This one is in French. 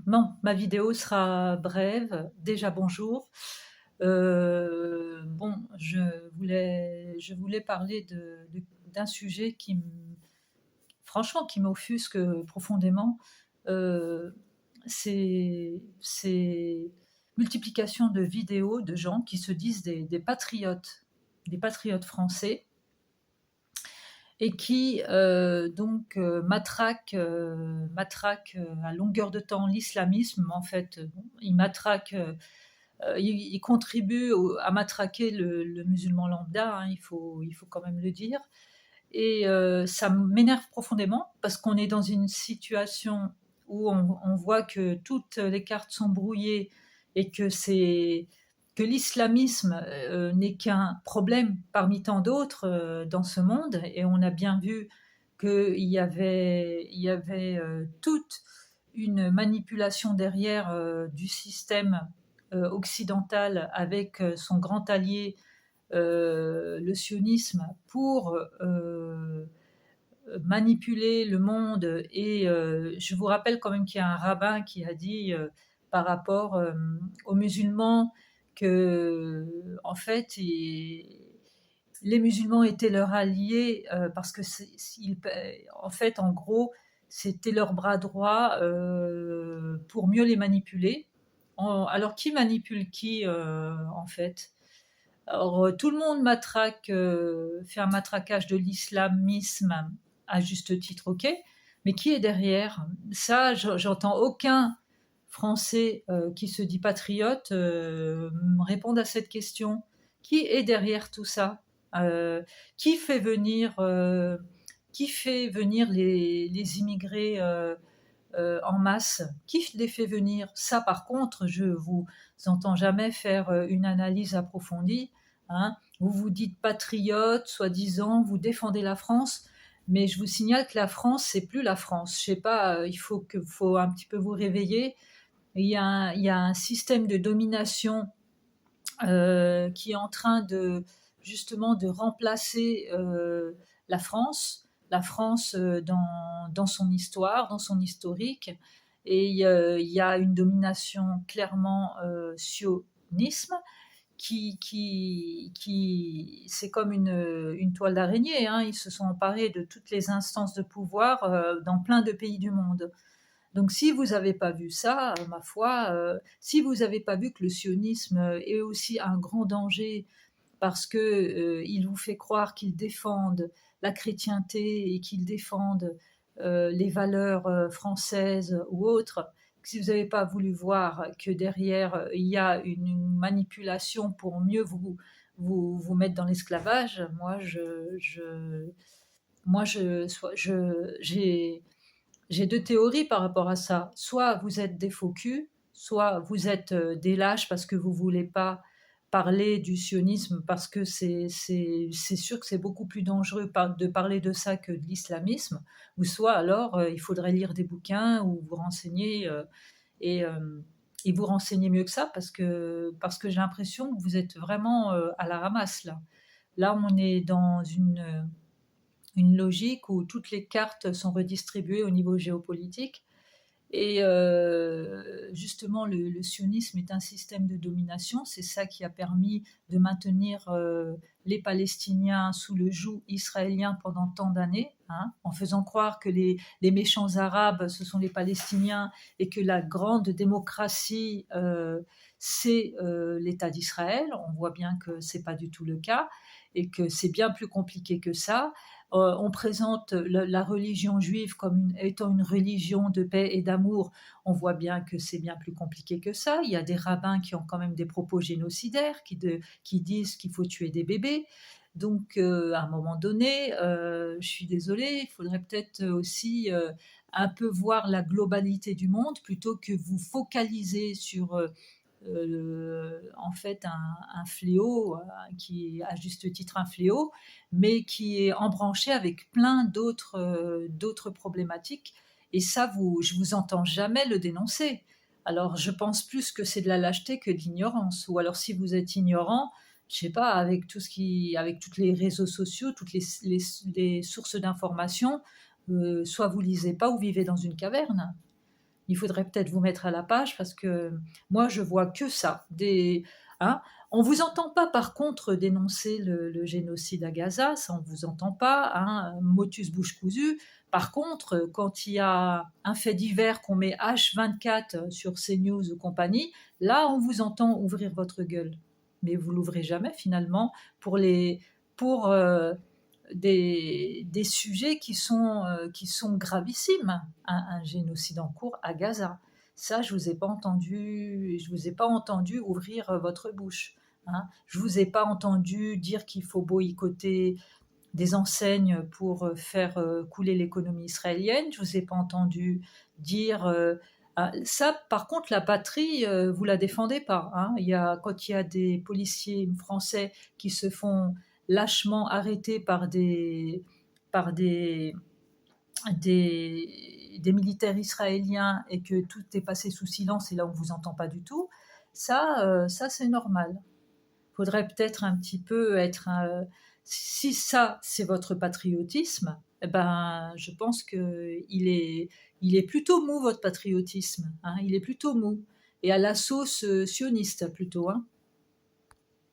Non, ma vidéo sera brève. Déjà bonjour. Bon, je voulais parler d'un sujet franchement, qui m'offusque profondément. Heu, c'est multiplication de vidéos de gens qui se disent des patriotes français et qui, matraquent, à longueur de temps l'islamisme. En fait, bon, ils matraquent, ils contribuent à matraquer le musulman lambda, hein, il faut quand même le dire. Et ça m'énerve profondément parce qu'on est dans une situation où on voit que toutes les cartes sont brouillées et que l'islamisme, n'est qu'un problème parmi tant d'autres, dans ce monde. Et on a bien vu qu'il y avait toute une manipulation derrière, du système, occidental, avec, son grand allié, le sionisme, pour manipuler le monde. Et je vous rappelle quand même qu'il y a un rabbin qui a dit, par rapport aux musulmans, que en fait, les musulmans étaient leurs alliés, parce que en fait, en gros, c'était leur bras droit, pour mieux les manipuler. Alors qui manipule qui, en fait? Alors, tout le monde fait un matraquage de l'islamisme, à juste titre, OK, mais qui est derrière? Ça, j'entends aucun Français, qui se dit patriote, me répondre à cette question. Qui est derrière tout ça? Heu, qui fait venir, heu, qui fait venir les immigrés, en masse? Qui les fait venir? Ça, par contre, je vous entends jamais faire, une analyse approfondie, hein. Vous vous dites patriote, soi-disant, vous défendez la France, mais je vous signale que la France, c'est plus la France. Je sais pas, faut un petit peu vous réveiller. Il y a un système de domination, qui est en train de justement de remplacer, la France, dans son histoire, dans son historique. Et il y a une domination clairement, sionisme, c'est comme une toile d'araignée, hein. Ils se sont emparés de toutes les instances de pouvoir, dans plein de pays du monde. Donc si vous n'avez pas vu ça, ma foi, si vous n'avez pas vu que le sionisme, est aussi un grand danger, parce que, il vous fait croire qu'ils défendent la chrétienté et qu'ils défendent, les valeurs, françaises ou autres, si vous n'avez pas voulu voir que derrière, il y a une manipulation pour mieux vous mettre dans l'esclavage. J'ai 2 théories par rapport à ça. Soit vous êtes des faux culs, soit vous êtes, des lâches parce que vous voulez pas parler du sionisme, parce que c'est sûr que c'est beaucoup plus dangereux de parler de ça que de l'islamisme. Ou soit alors, il faudrait lire des bouquins ou vous renseigner, et hem et vous renseigner mieux que ça, parce que j'ai l'impression que vous êtes vraiment, à la ramasse là. Là, on est dans une logique où toutes les cartes sont redistribuées au niveau géopolitique. Et justement, le sionisme est un système de domination. C'est ça qui a permis de maintenir, les Palestiniens sous le joug israélien pendant tant d'années, hein, en faisant croire que les méchants arabes, ce sont les Palestiniens, et que la grande démocratie, c'est, l'État d'Israël. On voit bien que c'est pas du tout le cas et que c'est bien plus compliqué que ça. On présente la religion juive comme étant une religion de paix et d'amour. On voit bien que c'est bien plus compliqué que ça. Il y a des rabbins qui ont quand même des propos génocidaires, qui disent qu'il faut tuer des bébés. Donc, à un moment donné, je suis désolée, il faudrait peut-être aussi, un peu voir la globalité du monde, plutôt que vous focaliser sur, en fait, un fléau, qui est à juste titre un fléau, mais qui est embranché avec plein d'autres problématiques. Et ça, je vous entends jamais le dénoncer. Alors, je pense plus que c'est de la lâcheté que de l'ignorance. Ou alors, si vous êtes ignorant, je sais pas, avec toutes les réseaux sociaux, toutes les sources d'informations, soit vous lisez pas ou vivez dans une caverne. Il faudrait peut-être vous mettre à la page parce que moi, je vois que ça. Hein, on vous entend pas, par contre, dénoncer le génocide à Gaza, ça on vous entend pas, hein, motus bouche cousue. Par contre, quand il y a un fait divers qu'on met H24 sur CNews ou compagnie, là, on vous entend ouvrir votre gueule. Mais vous l'ouvrez jamais finalement pour pour des sujets qui sont gravissimes. Un génocide en cours à Gaza. Ça, je vous ai pas entendu ouvrir votre bouche. Hein. Je vous ai pas entendu dire qu'il faut boycotter des enseignes pour faire couler l'économie israélienne. Je vous ai pas entendu dire ça. Par contre, la patrie, vous la défendez pas. Hein. Quand il y a des policiers français qui se font lâchement arrêter par des militaires israéliens et que tout est passé sous silence et là on vous entend pas du tout, ça c'est normal. Faudrait peut-être un petit peu si ça c'est votre patriotisme, eh ben je pense que il est plutôt mou votre patriotisme, hein, il est plutôt mou et à la sauce sioniste plutôt, hein.